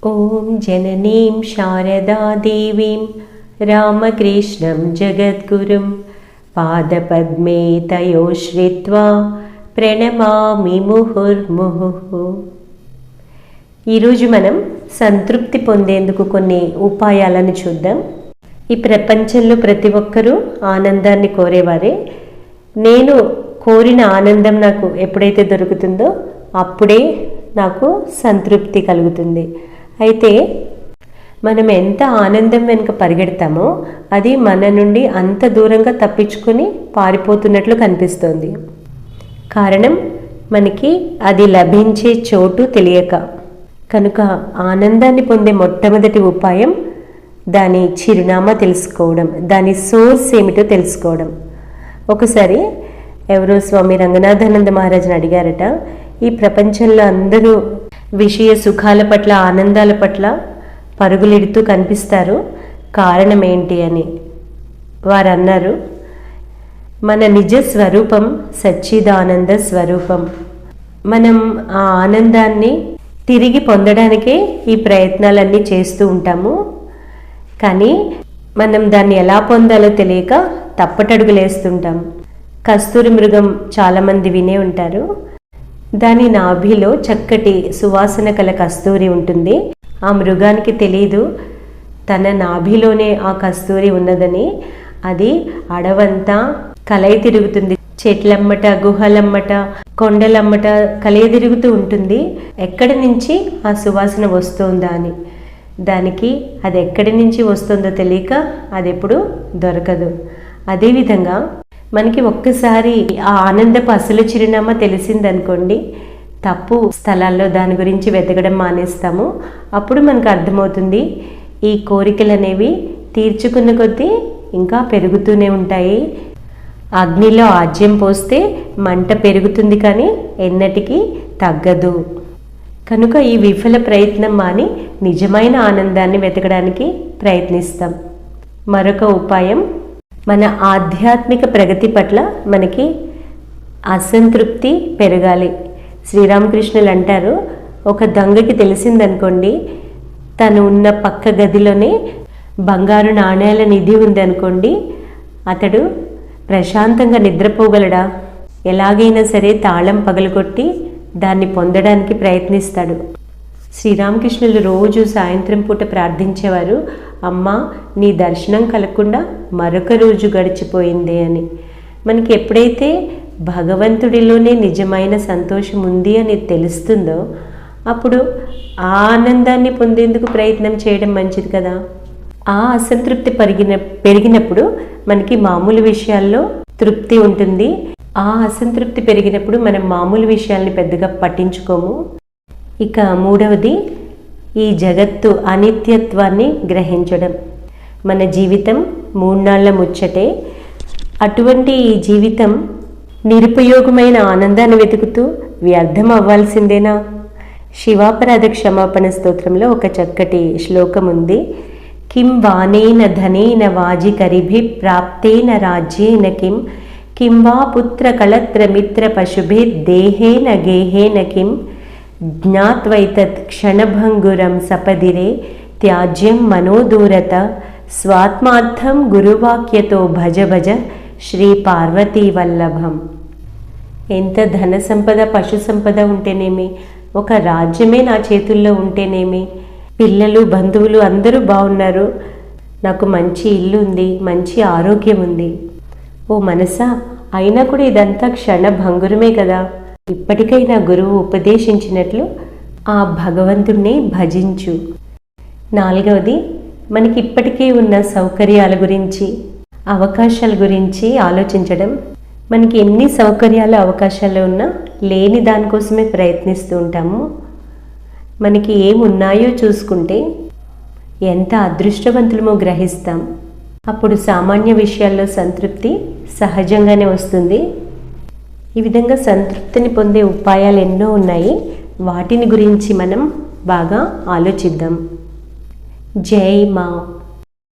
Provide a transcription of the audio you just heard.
ఓం జననీం శారదాదేవీం రామకృష్ణం జగద్గురుం పాదపద్మే తయో శ్రిత్వా ప్రణమామి ముహుర్ముహుః. ఈరోజు మనం సంతృప్తి పొందేందుకు కొన్ని ఉపాయాలను చూద్దాం. ఈ ప్రపంచంలో ప్రతి ఒక్కరూ ఆనందాన్ని కోరేవారే. నేను కోరిన ఆనందం నాకు ఎప్పుడైతే దొరుకుతుందో అప్పుడే నాకు సంతృప్తి కలుగుతుంది. అయితే మనం ఎంత ఆనందం వెనుక పరిగెడతామో అది మన నుండి అంత దూరంగా తప్పించుకొని పారిపోతున్నట్లు కనిపిస్తోంది. కారణం మనకి అది లభించే చోటు తెలియక. కనుక ఆనందాన్ని పొందే మొట్టమొదటి ఉపాయం దాని చిరునామా తెలుసుకోవడం, దాని సోర్స్ ఏమిటో తెలుసుకోవడం. ఒకసారి ఎవరో స్వామి రంగనాథానంద మహారాజుని అడిగారట, ఈ ప్రపంచంలో అందరూ విషయ సుఖాల పట్ల, ఆనందాల పట్ల పరుగులెడుతూ కనిపిస్తారు, కారణం ఏంటి అని. వారు అన్నారు, మన నిజ స్వరూపం సచ్చిదానంద స్వరూపం. మనం ఆ ఆనందాన్ని తిరిగి పొందడానికే ఈ ప్రయత్నాలన్నీ చేస్తూ ఉంటాము. కానీ మనం దాన్ని ఎలా పొందాలో తెలియక తప్పటడుగులేస్తుంటాం. కస్తూరి మృగం చాలామంది వినే ఉంటారు. దాని నాభిలో చక్కటి సువాసన కల కస్తూరి ఉంటుంది. ఆ మృగానికి తెలీదు తన నాభిలోనే ఆ కస్తూరి ఉన్నదని. అది అడవంతా కలయి తిరుగుతుంది, చెట్లమ్మట, గుహలమ్మట, కొండలమ్మట కలయి తిరుగుతూ ఉంటుంది. ఎక్కడి నుంచి ఆ సువాసన వస్తుందా అని. దానికి అది ఎక్కడి నుంచి వస్తుందో తెలియక అది ఎప్పుడు దొరకదు. అదేవిధంగా మనకి ఒక్కసారి ఆ ఆనందపు అసలు చిరునామా తెలిసిందనుకోండి, తప్పు స్థలాల్లో దాని గురించి వెతకడం మానేస్తాము. అప్పుడు మనకు అర్థమవుతుంది ఈ కోరికలు అనేవి తీర్చుకున్న కొద్దీ ఇంకా పెరుగుతూనే ఉంటాయి. అగ్నిలో ఆజ్యం పోస్తే మంట పెరుగుతుంది కానీ ఎన్నటికీ తగ్గదు. కనుక ఈ విఫల ప్రయత్నం మాని నిజమైన ఆనందాన్ని వెతకడానికి ప్రయత్నిస్తాం. మరొక ఉపాయం, మన ఆధ్యాత్మిక ప్రగతి పట్ల మనకి అసంతృప్తి పెరగాలి. శ్రీరామకృష్ణులు అంటారు, ఒక దొంగకి తెలిసిందనుకోండి తను ఉన్న పక్క గదిలోనే బంగారు నాణేల నిధి ఉందనుకోండి, అతడు ప్రశాంతంగా నిద్రపోగలడా? ఎలాగైనా సరే తాళం పగలగొట్టి దాన్ని పొందడానికి ప్రయత్నిస్తాడు. శ్రీరామకృష్ణులు రోజు సాయంత్రం పూట ప్రార్థించేవారు, అమ్మా నీ దర్శనం కలగకుండా మరొక రోజు గడిచిపోయింది అని. మనకి ఎప్పుడైతే భగవంతుడిలోనే నిజమైన సంతోషం ఉంది అని తెలుస్తుందో అప్పుడు ఆ ఆనందాన్ని పొందేందుకు ప్రయత్నం చేయడం మంచిది కదా. ఆ అసంతృప్తి పెరిగినప్పుడు మనకి మామూలు విషయాల్లో తృప్తి ఉంటుంది. ఆ అసంతృప్తి పెరిగినప్పుడు మనం మామూలు విషయాల్ని పెద్దగా పట్టించుకోము. ఇక మూడవది, ఈ జగత్తు అనిత్యత్వాన్ని గ్రహించడం. మన జీవితం 3 నాళ్ల ముచ్చటే. అటువంటి ఈ జీవితం నిరుపయోగమైన ఆనందాన్ని వెతుకుతూ వ్యర్థం అవ్వాల్సిందేనా? శివాపరాధ క్షమాపణ స్తోత్రంలో ఒక చక్కటి శ్లోకం ఉంది. కిం వానేన ధనేన వాజికరిభి ప్రాప్తేన రాజ్యేన కిం వా పుత్ర కళత్ర మిత్ర పశుభి దేహేన గేహేన కిం జ్ఞాత్వైతత్ క్షణభంగురం సపదిరే త్యాజ్యం మనోదూరత స్వాత్మార్థం గురువాక్యతో భజ భజ శ్రీ పార్వతీ వల్లభం. ఎంత ధన సంపద, పశు సంపద ఉంటేనేమి, ఒక రాజ్యమే నా చేతుల్లో ఉంటేనేమి, పిల్లలు, బంధువులు అందరూ బాగున్నారు, నాకు మంచి ఇల్లు ఉంది, మంచి ఆరోగ్యం ఉంది. ఓ మనసా, అయినా కూడా ఇదంతా క్షణభంగురమే కదా. ఇప్పటికైనా గురువు ఉపదేశించినట్లు ఆ భగవంతుణ్ణి భజించు. 4వది, మనకి ఇప్పటికే ఉన్న సౌకర్యాల గురించి, అవకాశాల గురించి ఆలోచించడం. మనకి ఎన్ని సౌకర్యాలు, అవకాశాలు ఉన్నా లేని దానికోసమే ప్రయత్నిస్తూ ఉంటాము. మనకి ఏమున్నాయో చూసుకుంటే ఎంత అదృష్టవంతులమో గ్రహిస్తాం. అప్పుడు సామాన్య విషయాల్లో సంతృప్తి సహజంగానే వస్తుంది. ఈ విధంగా సంతృప్తిని పొందే ఉపాయాలు ఎన్నో ఉన్నాయి. వాటిని గురించి మనం బాగా ఆలోచిద్దాం. జై మా.